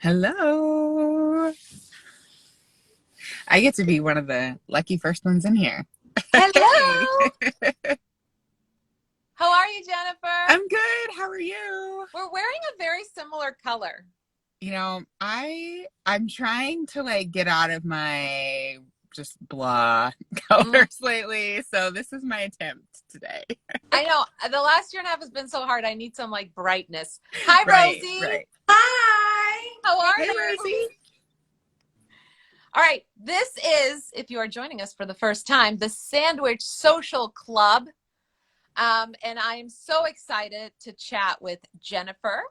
Hello. I get to be one of the lucky first ones in here. Hey, Hello. How are you, Jennifer? I'm good. How are you? We're wearing a very similar color. I'm trying to like get out of my just blah Mm, colors lately. So this is my attempt today. I know the last year and a half has been so hard. I need some like brightness. Hi, Right, Rosie. right. Hi. How are Hey, you? Rosie. All right. This is, if you are joining us for the first time, the Sandwich Social Club. And I'm so excited to chat with Jennifer.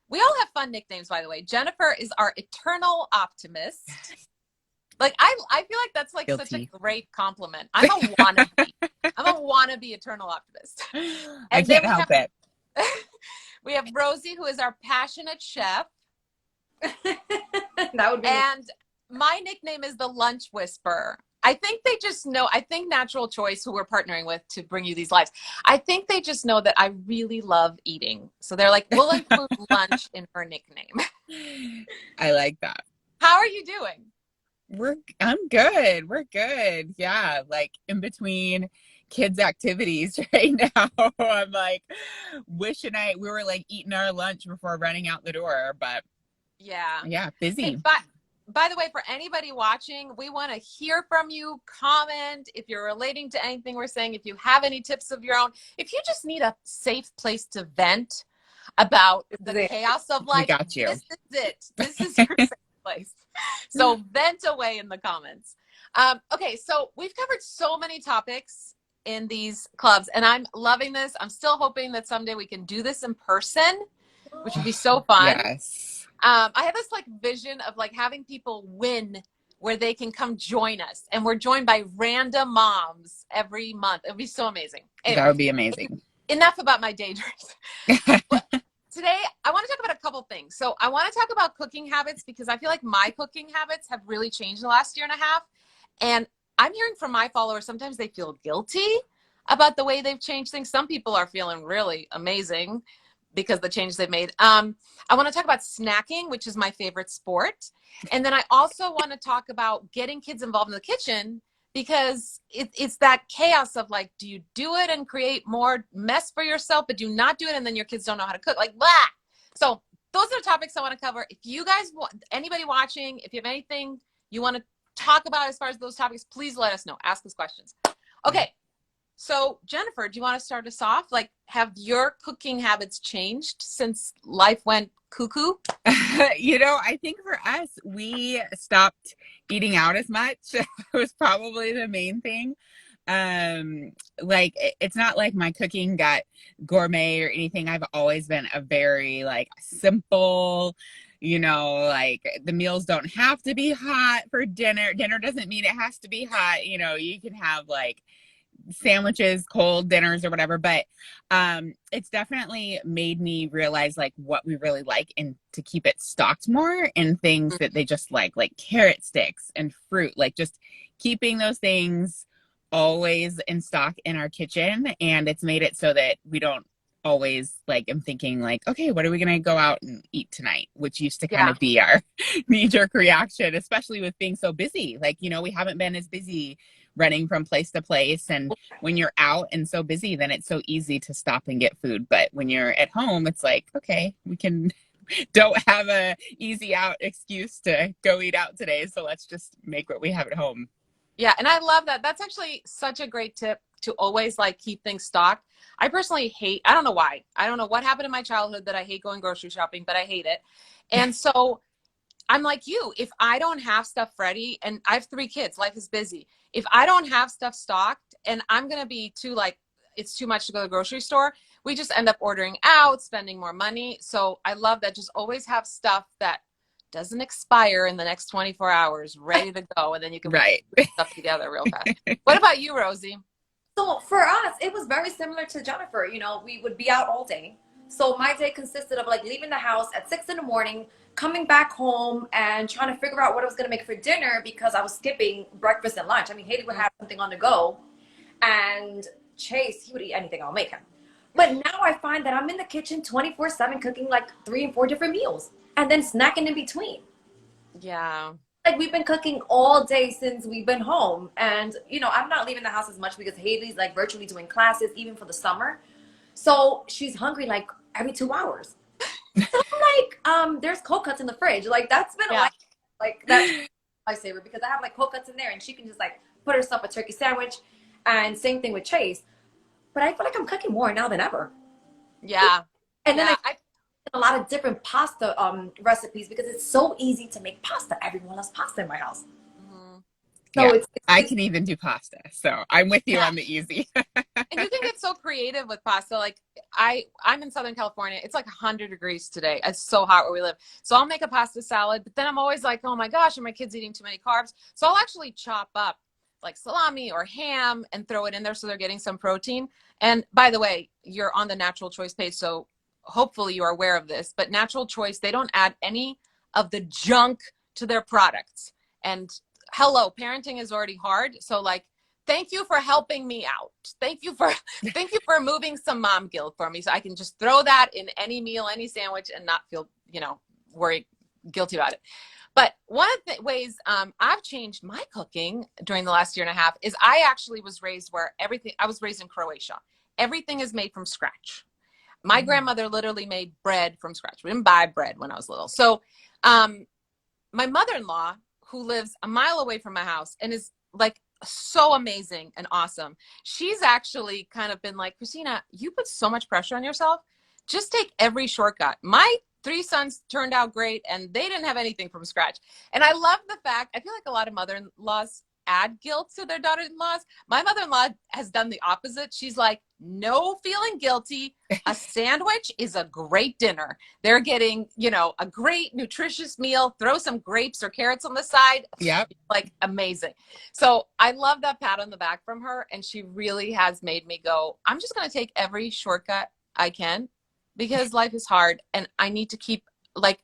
We all have fun nicknames, by the way. Jennifer is our eternal optimist. Like I feel like that's like such a Guilty. great compliment. I'm a wannabe. I'm a wannabe eternal optimist. I And then can't help it. we have Rosie, who is our passionate chef, That would be me. and my nickname is the Lunch Whisperer. I think they just know. I think Natural Choice, who we're partnering with to bring you these lives, I think they just know that I really love eating. So they're like, we'll include lunch in her nickname. I like that. How are you doing? I'm good. We're good. Yeah, like in between kids' activities right now. I'm like wishing we were like eating our lunch before running out the door, but Yeah. yeah, Hey, busy. by the way, for anybody watching, we want to hear from you. Comment if you're relating to anything we're saying, if you have any tips of your own, if you just need a safe place to vent about This is the it. chaos of We life, got you. this is it. This is your safe place. So vent away in the comments. Okay, so we've covered so many topics in these clubs, and I'm loving this. I'm still hoping that someday we can do this in person, which would be so fun. Yes. I have this like vision of like having people win where they can come join us, and we're joined by random moms every month. It would be so amazing. That Anyway, would be amazing. enough about my daydreams. Today, I want to talk about a couple things. So I want to talk about cooking habits because I feel like my cooking habits have really changed the last year and a half. And I'm hearing from my followers, sometimes they feel guilty about the way they've changed things. Some people are feeling really amazing because the changes they've made. I want to talk about snacking, which is my favorite sport. And then I also want to talk about getting kids involved in the kitchen because it's that chaos of like, do you do it and create more mess for yourself, but do not do it and then your kids don't know how to cook? Like, blah. So those are the topics I want to cover. If you guys want, anybody watching, if you have anything you want to talk about as far as those topics, please let us know. Ask us questions. Okay. So, Jennifer, do you want to start us off? Like, have your cooking habits changed since life went cuckoo? I think for us, we stopped eating out as much. It was probably the main thing. Like it's not like my cooking got gourmet or anything. I've always been a very like simple, like the meals don't have to be hot for dinner. Dinner doesn't mean it has to be hot. You can have like sandwiches, cold dinners or whatever, but it's definitely made me realize like what we really like and to keep it stocked more in things that they just like carrot sticks and fruit, like just keeping those things always in stock in our kitchen. And it's made it so that we don't always like I'm thinking like, okay, what are we gonna go out and eat tonight, which used to kind Yeah. of be our knee-jerk reaction, especially with being so busy. Like, we haven't been as busy running from place to place, and when you're out and so busy, then it's so easy to stop and get food. But when you're at home, it's like, okay, we can don't have a easy out excuse to go eat out today, so let's just make what we have at home. Yeah. And I love that. That's actually such a great tip to always like keep things stocked. I personally hate, I don't know why. I don't know what happened in my childhood that I hate going grocery shopping, but I hate it. And so I'm like you, if I don't have stuff ready, and I have 3 kids, life is busy. If I don't have stuff stocked and I'm going to be too like, it's too much to go to the grocery store, we just end up ordering out, spending more money. So I love that. Just always have stuff that doesn't expire in the next 24 hours, ready to go. And then you can put Right. stuff together real fast. What about you, Rosie? So for us, it was very similar to Jennifer. We would be out all day. So my day consisted of like leaving the house at 6 in the morning, coming back home and trying to figure out what I was going to make for dinner because I was skipping breakfast and lunch. I mean, Haley would have something on the go, and Chase, he would eat anything I'll make him. But now I find that I'm in the kitchen 24/7 cooking like 3 and 4 different meals. and then snacking in between. Yeah. Like we've been cooking all day since we've been home, and I'm not leaving the house as much because Haley's like virtually doing classes even for the summer, so she's hungry like every 2 hours. So I'm like, there's cold cuts in the fridge. Like that's been a Yeah. life, like that lifesaver because I have like cold cuts in there, and she can just like put herself a turkey sandwich, and same thing with Chase. But I feel like I'm cooking more now than ever, Yeah. and then Yeah. I a lot of different pasta recipes because it's so easy to make pasta. Everyone loves pasta in my house. Mhm. So Yeah, it's, I it's can even do pasta. So I'm with you Yeah. on the easy. And you can get so creative with pasta. Like I'm in Southern California. It's like 100 degrees today. It's so hot where we live. So I'll make a pasta salad, but then I'm always like, oh my gosh, are my kids eating too many carbs? So I'll actually chop up like salami or ham and throw it in there so they're getting some protein. And by the way, you're on the Natural Choice page, so hopefully you are aware of this, but Natural Choice, they don't add any of the junk to their products. And hello, parenting is already hard. So like, thank you for helping me out. Thank you for removing some mom guilt for me so I can just throw that in any meal, any sandwich, and not feel, worried, guilty about it. But one of the ways I've changed my cooking during the last year and a half is I actually was raised where I was raised in Croatia. Everything is made from scratch. My grandmother literally made bread from scratch. We didn't buy bread when I was little. So um, my mother-in-law, who lives a mile away from my house and is like so amazing and awesome, she's actually kind of been like, Christina, you put so much pressure on yourself. Just take every shortcut. My three sons turned out great and they didn't have anything from scratch. And I love the fact, I feel like a lot of mother-in-laws add guilt to their daughter-in-laws. My mother-in-law has done the opposite. She's like, no feeling guilty. A sandwich is a great dinner. They're getting, a great nutritious meal. Throw some grapes or carrots on the side. Yep. Like amazing. So I love that pat on the back from her. And she really has made me go, I'm just going to take every shortcut I can because life is hard and I need to keep like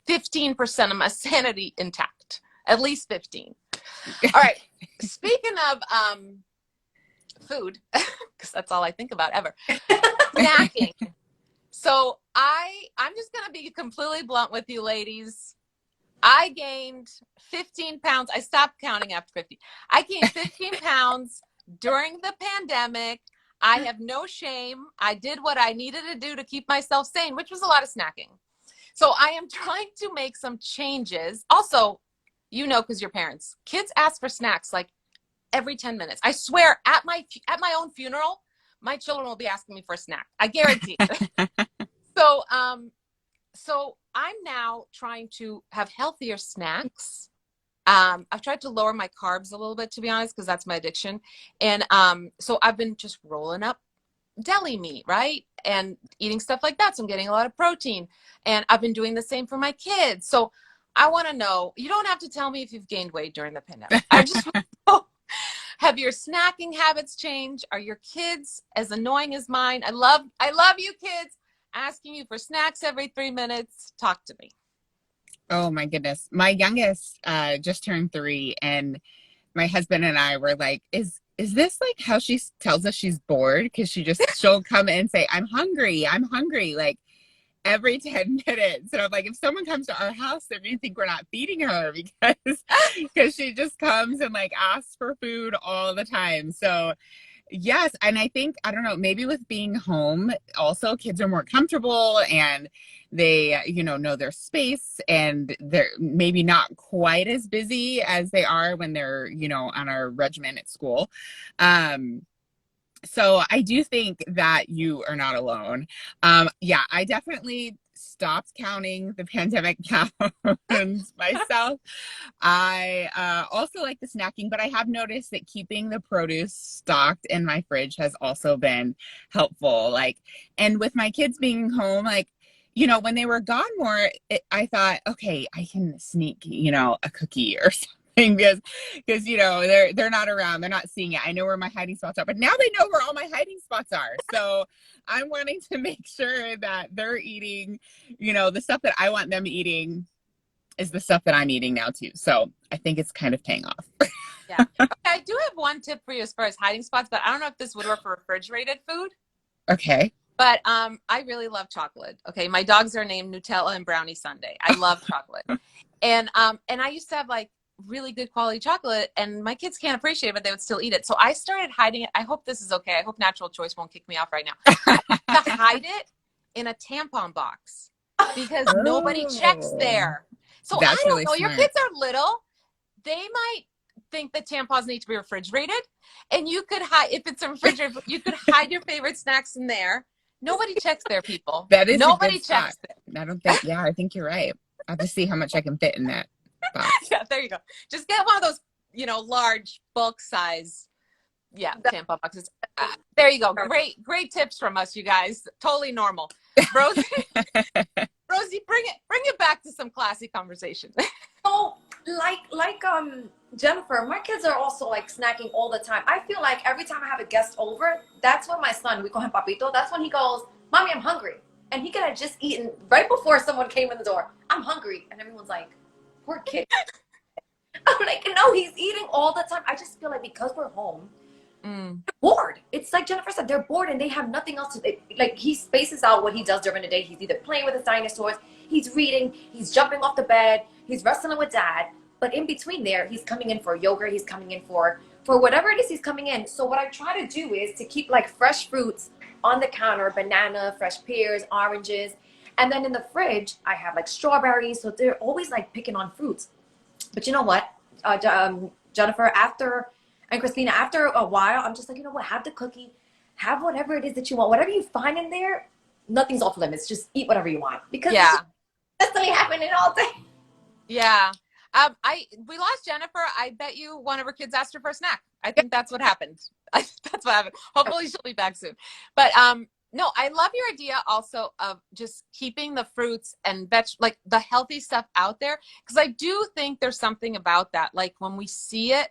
15% of my sanity intact, at least 15. All right. Speaking of food, because that's all I think about ever, snacking. So I'm just gonna be completely blunt with you, ladies. I gained 15 pounds. I stopped counting after 50. I gained 15 pounds during the pandemic. I have no shame. I did what I needed to do to keep myself sane, which was a lot of snacking. So I am trying to make some changes. Also, because you're parents, kids ask for snacks like every 10 minutes. I swear, at my own funeral, my children will be asking me for a snack. I guarantee it. So, so I'm now trying to have healthier snacks. I've tried to lower my carbs a little bit, to be honest, because that's my addiction. And so I've been just rolling up deli meat, right? And eating stuff like that. So I'm getting a lot of protein. And I've been doing the same for my kids. So I want to know, you don't have to tell me if you've gained weight during the pandemic. I just want to know, have your snacking habits changed? Are your kids as annoying as mine? I love you kids asking you for snacks every 3 minutes. Talk to me. Oh my goodness. My youngest just turned 3, and my husband and I were like, is this like how she tells us she's bored? Because she'll come in and say, I'm hungry, like every 10 minutes. And I'm like, if someone comes to our house, they're gonna think we're not feeding her because she just comes and like asks for food all the time. So yes, and I think, I don't know, maybe with being home, also kids are more comfortable and they, know their space, and they're maybe not quite as busy as they are when they're, on a regimen at school. Um, so I do think that you are not alone. Yeah, I definitely stopped counting the pandemic pounds myself. I also like the snacking, but I have noticed that keeping the produce stocked in my fridge has also been helpful. Like, and with my kids being home, like, when they were gone more, I thought, okay, I can sneak, a cookie or something because they're not around, they're not seeing it. I know where my hiding spots are, but now they know where all my hiding spots are. So I'm wanting to make sure that they're eating, the stuff that I want them eating is the stuff that I'm eating now too. So I think it's kind of paying off. Yeah. Okay, I do have one tip for you as far as hiding spots, but I don't know if this would work for refrigerated food. Okay. But I really love chocolate. Okay, my dogs are named Nutella and Brownie Sunday. I love chocolate, and I used to have like really good quality chocolate, and my kids can't appreciate it, but they would still eat it. So I started hiding it. I hope this is okay. I hope Natural Choice won't kick me off right now. I used to hide it in a tampon box because nobody checks Oh, there. So I that's don't really know. Your smart. kids are little. They might think that tampons need to be refrigerated, and you could hide if it's a refrigerator. You could hide your favorite snacks in there. Nobody checks there, people. That is a good Nobody spot. checks there. I don't think, yeah, I think you're right. I have to see how much I can fit in that box. Yeah, there you go. Just get one of those, large bulk size, tampon boxes. There you go. Great tips from us, you guys. Totally normal. Rosie, Rosie, bring it back to some classy conversation. So, like Jennifer, my kids are also like snacking all the time. I feel like every time I have a guest over, that's when my son, we call him Papito, that's when he goes, Mommy, I'm hungry. And he could have just eaten right before someone came in the door. I'm hungry. And everyone's like, poor kid. I'm like, no, he's eating all the time. I just feel like because we're home, they're bored. It's like Jennifer said, they're bored and they have nothing else to, like, he spaces out what he does during the day. He's either playing with his dinosaurs, he's reading, he's jumping off the bed, he's wrestling with dad. But in between there, he's coming in for yogurt, he's coming in for whatever it is he's coming in. So what I try to do is to keep like fresh fruits on the counter, banana, fresh pears, oranges. And then in the fridge, I have like strawberries. So they're always like picking on fruits. But you know what, Jennifer, and Christina, after a while, I'm just like, you know what, have the cookie, have whatever it is that you want. Whatever you find in there, nothing's off limits. Just eat whatever you want. Because it's just constantly happening all day. Yeah. We lost Jennifer. I bet you one of her kids asked her for a snack. I think that's what happened. That's what happened. Hopefully she'll be back soon. But no, I love your idea also of just keeping the fruits and like the healthy stuff out there. Because I do think there's something about that. Like when we see it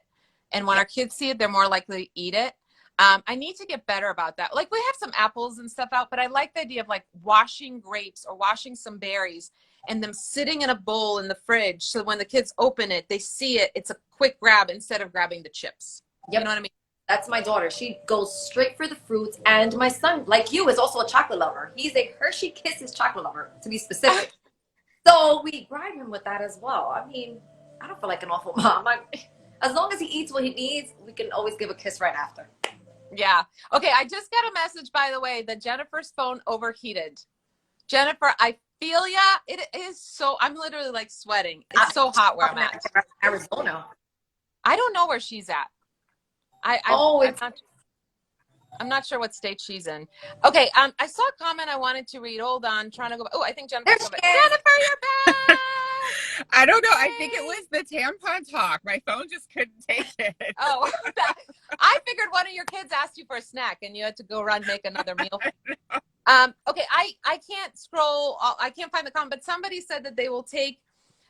and when our kids see it, they're more likely to eat it. I need to get better about that. Like we have some apples and stuff out, but I like the idea of like washing grapes or washing some berries and them sitting in a bowl in the fridge. So when the kids open it, they see it. It's a quick grab instead of grabbing the chips. Yep. You know what I mean? That's my daughter. She goes straight for the fruits. And my son, like you, is also a chocolate lover. He's a Hershey Kisses chocolate lover, to be specific. So we bribe him with that as well. I mean, I don't feel like an awful mom. As long as he eats what he needs, we can always give a kiss right after. Yeah. Okay, I just got a message, by the way, that Jennifer's phone overheated. Jennifer, I feel ya. It is so, I'm literally like sweating. It's so hot where I'm at. Arizona. I don't know where she's at. I'm not sure what state she's in. Okay, I saw a comment I wanted to read. Hold on, trying to go back. Oh, I think Jennifer's coming back. Jennifer, you're back! I don't know. I think it was the tampon talk. My phone just couldn't take it. Oh, I figured one of your kids asked you for a snack and you had to go run make another meal. Okay, I can't scroll. I can't find the comment, but somebody said that they will take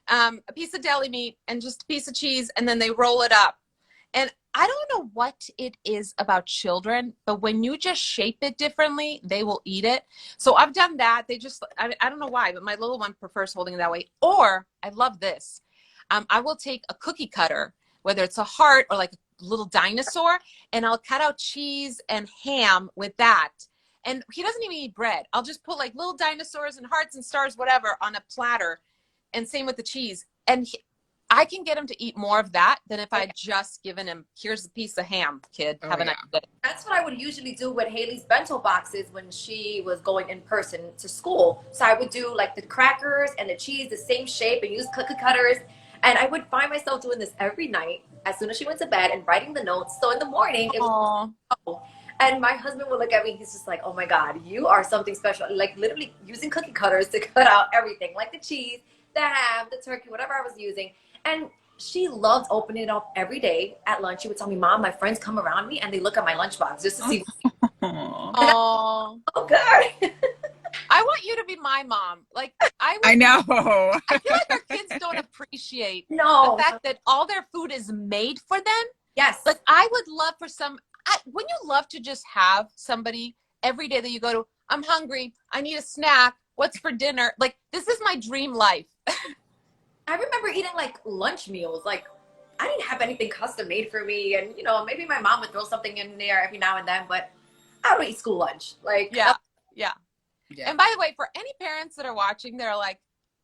a piece of deli meat and just a piece of cheese and then they roll it up. And I don't know what it is about children, but when you just shape it differently, they will eat it. So I've done that. I don't know why, but my little one prefers holding it that way. Or I love this. I will take a cookie cutter, whether it's a heart or like a little dinosaur, and I'll cut out cheese and ham with that. And he doesn't even eat bread. I'll just put like little dinosaurs and hearts and stars, whatever, on a platter. And same with the cheese. And I can get him to eat more of that than if I had just given him, here's a piece of ham, kid. Have a nice day. That's what I would usually do with Haley's bento boxes when she was going in person to school. So I would do like the crackers and the cheese the same shape and use cookie cutters. And I would find myself doing this every night as soon as she went to bed and writing the notes. So in the morning, it was and my husband would look at me. He's just like, oh my God, you are something special. Like literally using cookie cutters to cut out everything, like the cheese, the ham, the turkey, whatever I was using. And she loved opening it up every day at lunch. She would tell me, Mom, my friends come around me and they look at my lunchbox just to see. Oh, good. I want you to be my mom. Like I know. I feel like our kids don't appreciate the fact that all their food is made for them. Yes. Like I would love for wouldn't you love to just have somebody every day that you go to, I'm hungry, I need a snack, what's for dinner? Like this is my dream life. I remember eating like lunch meals. Like I didn't have anything custom made for me. And, you know, maybe my mom would throw something in there every now and then, but I would eat school lunch. Like, yeah. Yeah. Yeah. And by the way, for any parents that are watching, they're like,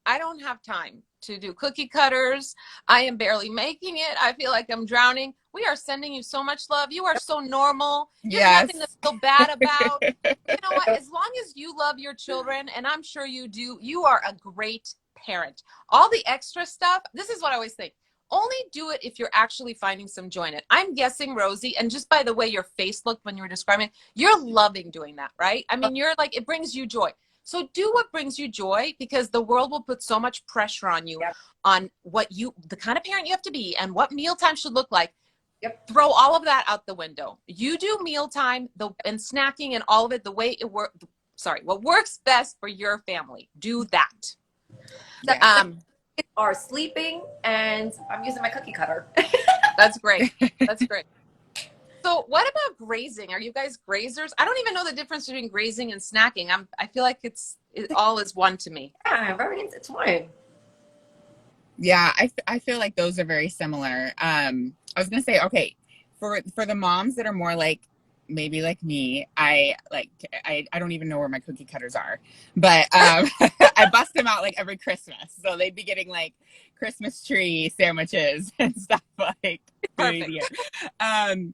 I don't have time to do cookie cutters. I am barely making it. I feel like I'm drowning. We are sending you so much love. You are so normal. You have nothing to Yes. feel bad about. You know what? As long as you love your children, and I'm sure you do, you are a great parent. All the extra stuff, this is what I always think. Only do it if you're actually finding some joy in it. I'm guessing, Rosie, and just by the way your face looked when you were describing it, you're loving doing that, right? I mean, you're like, it brings you joy. So do what brings you joy, because the world will put so much pressure on you, Yep. on what you, the kind of parent you have to be and what mealtime should look like. Yep. Throw all of that out the window. You do mealtime and snacking and all of it the way it works. Sorry, what works best for your family. Do that. Yeah. Kids are sleeping, and I'm using my cookie cutter. That's great. That's great. So what about grazing? Are you guys grazers? I don't even know the difference between grazing and snacking. I feel like it all is one to me. Yeah, very intertwined. Yeah, I feel like those are very similar. I was gonna say, okay, for the moms that are more like maybe like me, I don't even know where my cookie cutters are, but I bust them out like every Christmas, so they'd be getting like Christmas tree sandwiches and stuff like through the Perfect. year.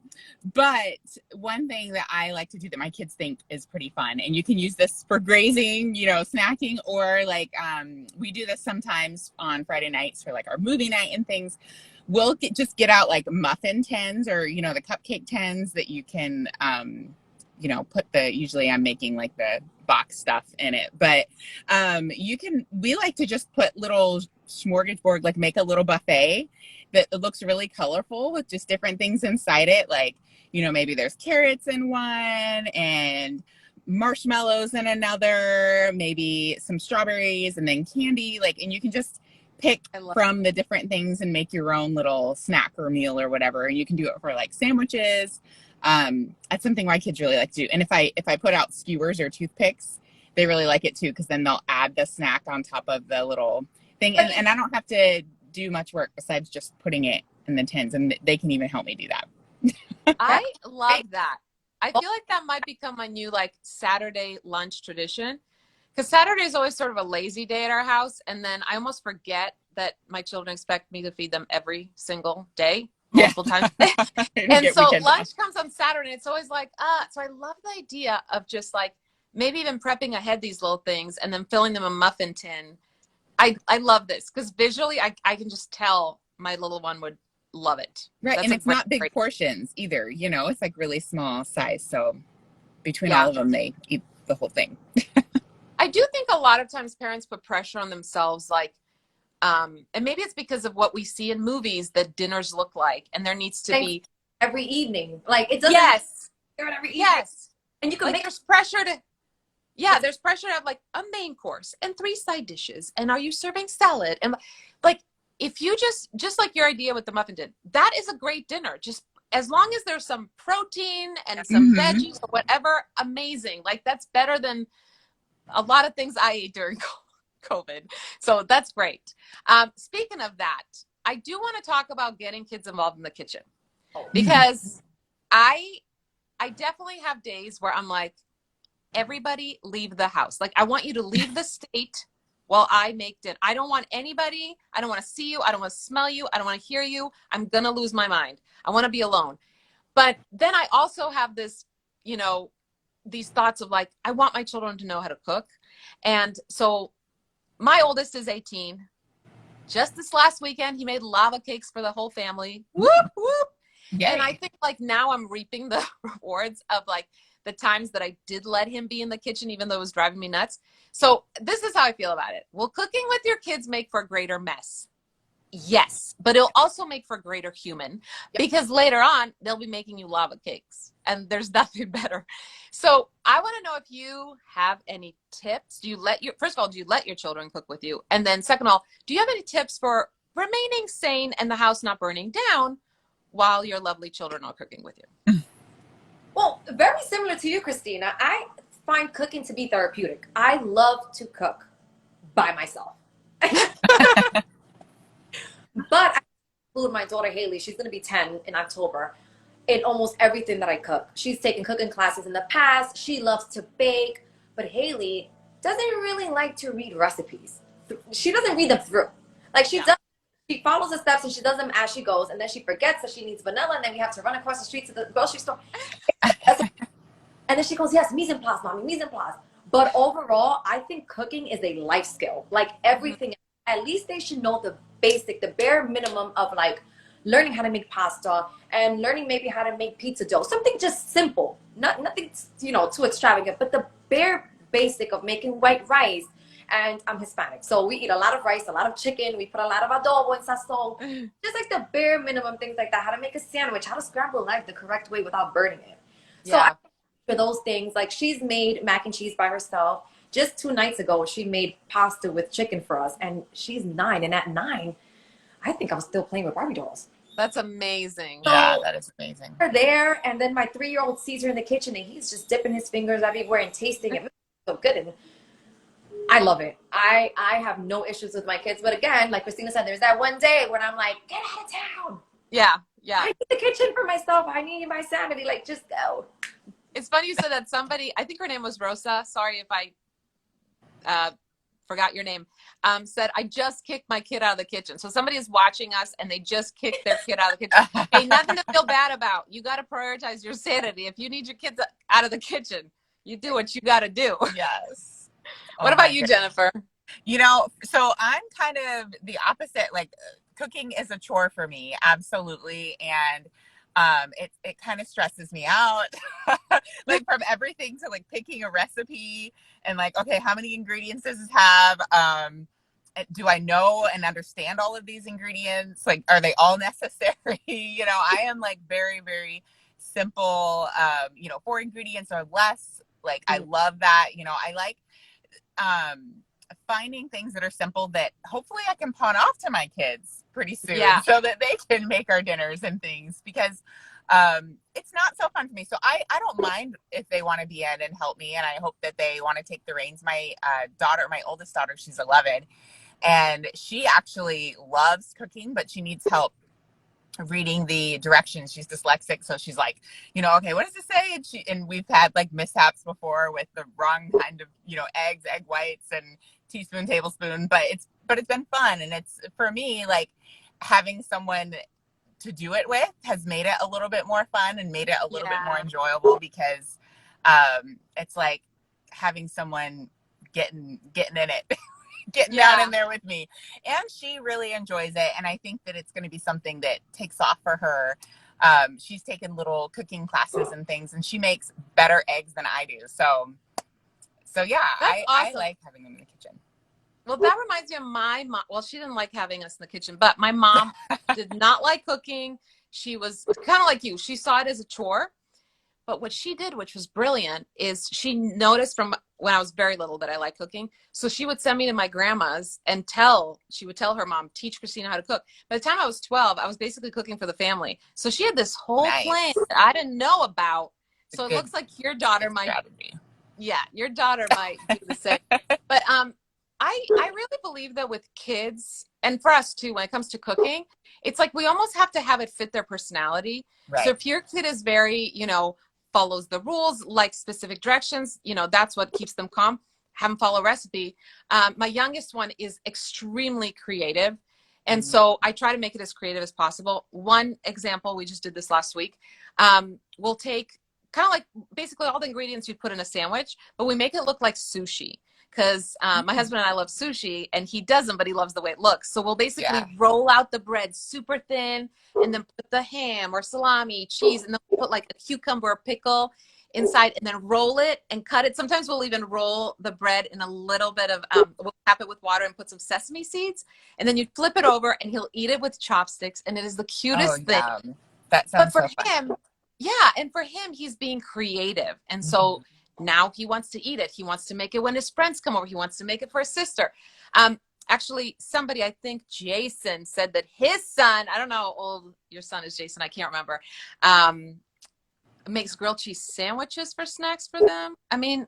But one thing that I like to do that my kids think is pretty fun, and you can use this for grazing, you know, snacking, or like we do this sometimes on Friday nights for like our movie night and things. We'll just get out like muffin tins, or you know, the cupcake tins that you can you know, put the, usually I'm making like the box stuff in it, but we like to just put little smorgasbord, like make a little buffet that looks really colorful with just different things inside it. Like, you know, maybe there's carrots in one and marshmallows in another, maybe some strawberries and then candy, like, and you can just pick from the different things and make your own little snack or meal or whatever. And you can do it for like sandwiches. That's something my kids really like to do. And if I put out skewers or toothpicks, they really like it too, because then they'll add the snack on top of the little thing. And I don't have to do much work besides just putting it in the tins, and they can even help me do that. I love that. I feel like that might become my new like Saturday lunch tradition, because Saturday is always sort of a lazy day at our house, and then I almost forget that my children expect me to feed them every single day, multiple times. And so lunch comes on Saturday, and it's always like, so I love the idea of just like maybe even prepping ahead these little things and then filling them a muffin tin. I love this because visually I can just tell my little one would love it. Right. That's and it's not big portions either, you know, it's like really small size. So between all of them, they eat the whole thing. I do think a lot of times parents put pressure on themselves, like, and maybe it's because of what we see in movies that dinners look like, and there needs to be every evening. Like it doesn't. Yes. Every evening. Yes. And you can like make. There's pressure to. Yeah, there's pressure to have like a main course and 3 side dishes, and are you serving salad? And like, if you just like your idea with the muffin tin, that is a great dinner. Just as long as there's some protein and some veggies or whatever, amazing. Like that's better than a lot of things I ate during COVID. So that's great. Speaking of that, I do want to talk about getting kids involved in the kitchen, because I definitely have days where I'm like, everybody leave the house. Like I want you to leave the state while I make dinner. I don't want anybody. I don't want to see you. I don't want to smell you. I don't want to hear you. I'm going to lose my mind. I want to be alone. But then I also have this, you know, these thoughts of like, I want my children to know how to cook. And so my oldest is 18. Just this last weekend, he made lava cakes for the whole family. Whoop, whoop. Yay. And I think like now I'm reaping the rewards of like the times that I did let him be in the kitchen, even though it was driving me nuts. So this is how I feel about it. Will cooking with your kids make for a greater mess? Yes, but it'll also make for a greater human, because later on they'll be making you lava cakes, and there's nothing better. So I want to know if you have any tips. First of all, do you let your children cook with you? And then second of all, do you have any tips for remaining sane and the house not burning down while your lovely children are cooking with you? Well, very similar to you, Christina. I find cooking to be therapeutic. I love to cook by myself. But I include my daughter Haley. She's going to be 10 in October. In almost everything that I cook. She's taken cooking classes in the past. She loves to bake. But Haley doesn't really like to read recipes. She doesn't read them through. Like she does, she follows the steps and she does them as she goes, and then she forgets that she needs vanilla, and then we have to run across the street to the grocery store. And then she goes, yes, mise en place, mommy, mise en place. But overall, I think cooking is a life skill. Like Mhm. everything, at least they should know the basic, the bare minimum of like learning how to make pasta and learning maybe how to make pizza dough. Something just simple, nothing, too extravagant, but the bare basic of making white rice. And I'm Hispanic, so we eat a lot of rice, a lot of chicken. We put a lot of adobo and sazon. Just like the bare minimum things like that. How to make a sandwich, how to scramble an egg the correct way without burning it. So I Yeah. for those things. Like she's made mac and cheese by herself. Just 2 nights ago, she made pasta with chicken for us, and she's 9. And at 9, I think I was still playing with Barbie dolls. That's amazing. Yeah, So that is amazing. we're there, and then my 3-year-old sees her in the kitchen, and he's just dipping his fingers everywhere and tasting it. So good, and I love it. I have no issues with my kids, but again, like Christina said, there's that one day when I'm like, get out of town. Yeah. Yeah. I need the kitchen for myself. I need my sanity. Like, just go. It's funny you said that. Somebody, I think her name was Rosa. Sorry if I forgot your name. Said, I just kicked my kid out of the kitchen. So somebody is watching us and they just kicked their kid out of the kitchen. Hey, nothing to feel bad about. You got to prioritize your sanity. If you need your kids out of the kitchen, you do what you got to do. Yes. What about you, Jennifer? So I'm kind of the opposite. Like cooking is a chore for me, absolutely, and it kind of stresses me out. Like from everything to like picking a recipe and like, okay, how many ingredients does this have? Do I know and understand all of these ingredients? Like, are they all necessary? I am like very, very simple. 4 ingredients or less. Like, I love that. I like um, finding things that are simple that hopefully I can pawn off to my kids pretty soon so that they can make our dinners and things because it's not so fun for me. So I don't mind if they want to be in and help me. And I hope that they want to take the reins. My oldest daughter, she's 11 and she actually loves cooking, but she needs help reading the directions. She's dyslexic, so she's like, okay, what does it say? And we've had like mishaps before with the wrong kind of eggs, egg whites, and teaspoon, tablespoon. But it's been fun, and it's for me like having someone to do it with has made it a little bit more fun and made it a little bit more enjoyable because it's like having someone getting in it. Getting down in there with me, and she really enjoys it, and I think that it's going to be something that takes off for her. She's taken little cooking classes and things, and she makes better eggs than I do, so yeah. That's awesome. I like having them in the kitchen. Well, that reminds me of my mom. Well, she didn't like having us in the kitchen, but my mom did not like cooking. She was kind of like you. She saw it as a chore. But what she did, which was brilliant, is she noticed from when I was very little that I like cooking. So she would send me to my grandma's and she would tell her mom, teach Christina how to cook. By the time I was 12, I was basically cooking for the family. So she had this whole plan that I didn't know about. So it looks like your daughter might, your daughter might do the same. But I really believe that with kids, and for us too, when it comes to cooking, it's like we almost have to have it fit their personality. Right. So if your kid is very, follows the rules, like specific directions, that's what keeps them calm, have them follow a recipe. My youngest one is extremely creative. And so I try to make it as creative as possible. One example, we just did this last week. We'll take kind of like basically all the ingredients you'd put in a sandwich, but we make it look like sushi. Because my husband and I love sushi, and he doesn't, but he loves the way it looks. So we'll basically roll out the bread super thin, and then put the ham or salami, cheese, and then we'll put like a cucumber or pickle inside, and then roll it and cut it. Sometimes we'll even roll the bread in a little bit of, we'll tap it with water and put some sesame seeds, and then you flip it over, and he'll eat it with chopsticks, and it is the cutest thing. That sounds but for so fun. him, and for him, he's being creative, and so. Now he wants to eat it. He wants to make it when his friends come over. He wants to make it for his sister. Actually, somebody, I think Jason, said that his son, I don't know how old your son is, Jason, I can't remember, makes grilled cheese sandwiches for snacks for them. I mean,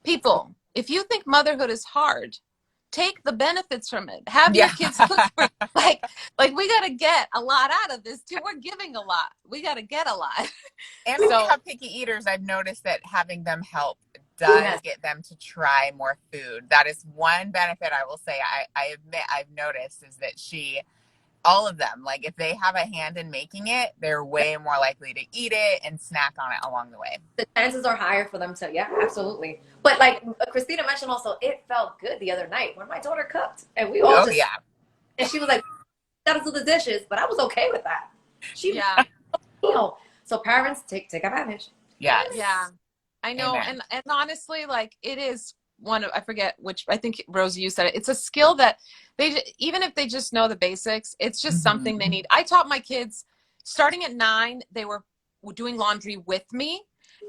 people, if you think motherhood is hard, take the benefits from it. Have your kids cook for you. Like we got to get a lot out of this too. We're giving a lot. We got to get a lot. And so, we have picky eaters. I've noticed that having them help does Yes. get them to try more food. That is one benefit I will say I admit I've noticed is that all of them, like if they have a hand in making it, they're way more likely to eat it and snack on it along the way. The chances are higher for them to, yeah, absolutely. But like Christina mentioned also, it felt good the other night when my daughter cooked and we all Oh just, yeah. and she was like, gotta do the dishes, but I was okay with that. She, Yeah. you know, so parents take advantage. Yes. Yeah. I know. Amen. And honestly, like it is one of, I forget which, I think Rosie, you said it. It's a skill that even if they just know the basics, it's just something they need. I taught my kids starting at 9, they were doing laundry with me.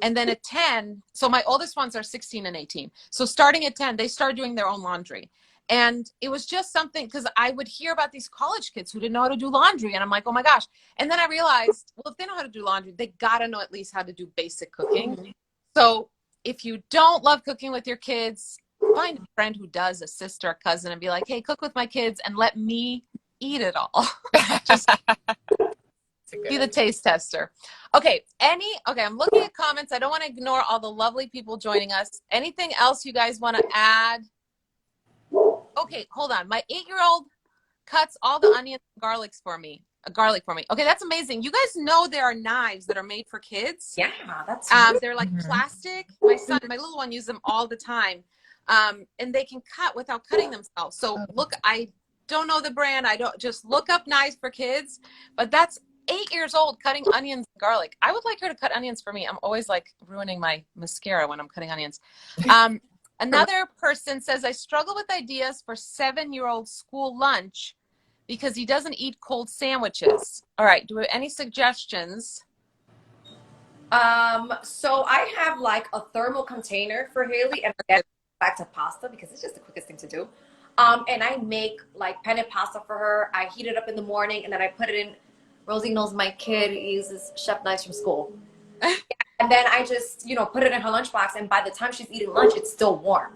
And then at 10, so my oldest ones are 16 and 18. So starting at 10, they started doing their own laundry. And it was just something because I would hear about these college kids who didn't know how to do laundry. And I'm like, oh my gosh. And then I realized, well, if they know how to do laundry, they got to know at least how to do basic cooking. So if you don't love cooking with your kids, find a friend who does, a sister, a cousin, and be like, hey, cook with my kids and let me eat it all. Just be the taste tester. Okay, I'm looking at comments. I don't want to ignore all the lovely people joining us. Anything else you guys want to add? Okay, hold on. My 8-year-old cuts all the onions and garlic for me. Okay, that's amazing. You guys know there are knives that are made for kids. Yeah, that's they're like plastic. My little one uses them all the time. And they can cut without cutting themselves. So look, I don't know the brand. I don't just look up knives for kids, but that's 8 years old cutting onions and garlic. I would like her to cut onions for me. I'm always like ruining my mascara when I'm cutting onions. Another person says, I struggle with ideas for 7-year-old school lunch because he doesn't eat cold sandwiches. All right. Do we have any suggestions? So I have like a thermal container for Haley and I get back to pasta because it's just the quickest thing to do. And I make like penne pasta for her. I heat it up in the morning and then I put it in. Rosie knows my kid uses chef knives from school. And then I just, put it in her lunchbox. And by the time she's eating lunch, it's still warm.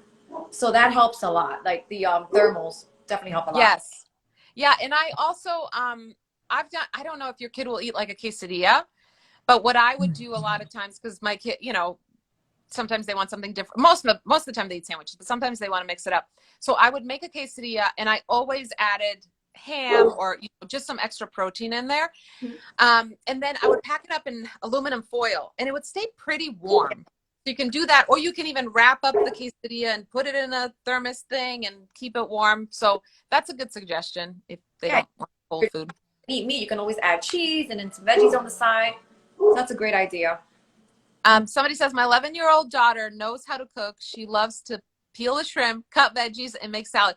So that helps a lot. Like the thermals definitely help a lot. Yes. Yeah. And I also, I don't know if your kid will eat like a quesadilla, but what I would do a lot of times, because my kid, sometimes they want something different. Most of the time they eat sandwiches, but sometimes they want to mix it up. So I would make a quesadilla and I always added ham or just some extra protein in there. And then I would pack it up in aluminum foil and it would stay pretty warm. So you can do that, or you can even wrap up the quesadilla and put it in a thermos thing and keep it warm. So that's a good suggestion if they don't want cold food. Eat meat, you can always add cheese and then some veggies on the side. So that's a great idea. Somebody says, my 11-year-old daughter knows how to cook. She loves to peel the shrimp, cut veggies, and make salad.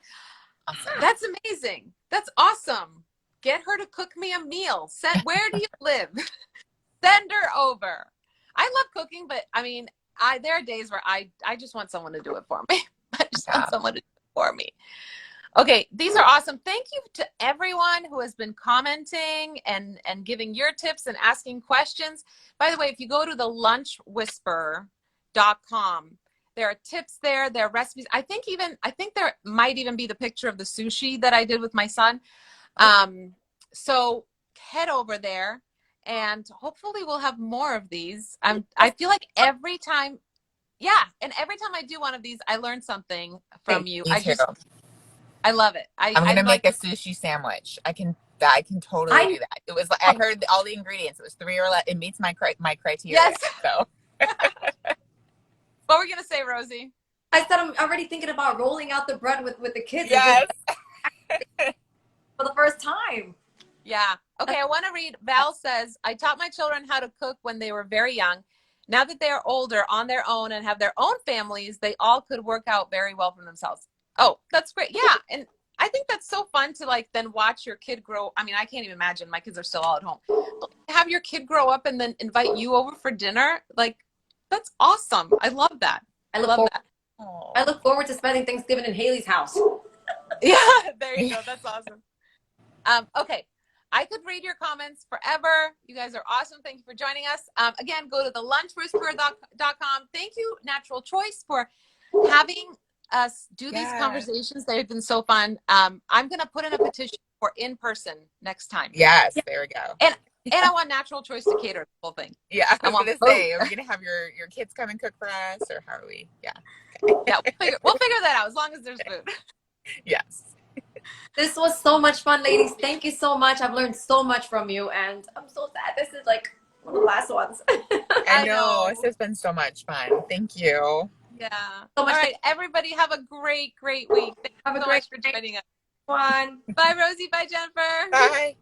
Awesome. That's amazing. That's awesome. Get her to cook me a meal. Where do you live? Send her over. I love cooking, but I mean, there are days where I just want someone to do it for me. I just want someone to do it for me. Okay, these are awesome. Thank you to everyone who has been commenting and giving your tips and asking questions. By the way, if you go to the lunchwhisperer.com, there are tips there, there are recipes. I think there might even be the picture of the sushi that I did with my son. So head over there and hopefully we'll have more of these. I feel like every time I do one of these, I learn something from you. I love it. I'm gonna make a sushi sandwich. I can totally do that. It was I heard all the ingredients. It was 3 or less. It meets my criteria. Yes. So. What were you gonna say, Rosie? I said I'm already thinking about rolling out the bread with the kids. Yes. For the first time. Yeah. Okay, I want to read. Val says, I taught my children how to cook when they were very young. Now that they are older, on their own, and have their own families, they all could work out very well for themselves. Oh, that's great. Yeah. And I think that's so fun to then watch your kid grow. I mean, I can't even imagine. My kids are still all at home. Have your kid grow up and then invite you over for dinner. That's awesome. I love that. I love that. I look forward to spending Thanksgiving in Haley's house. Yeah, there you go. That's awesome. Okay. I could read your comments forever. You guys are awesome. Thank you for joining us. Again, go to the lunchwhisperer.com. Thank you, Natural Choice, for having us do these conversations. They've been so fun. I'm going to put in a petition for in person next time. Yes, there we go. And And I want Natural Choice to cater the whole thing. Yeah, I I was want gonna both. say, are we gonna have your kids come and cook for us, or how are we? Yeah. Yeah, we'll figure that out as long as there's food. Yes. This was so much fun, ladies. Thank you so much. I've learned so much from you, and I'm so sad. This is like one of the last ones. I I know. know. This has been so much fun. Thank you. Yeah. So All much. right, everybody, have a great week. Thank Have you a so great much for night, joining us. everyone. Bye, Rosie. Bye, Jennifer. Bye.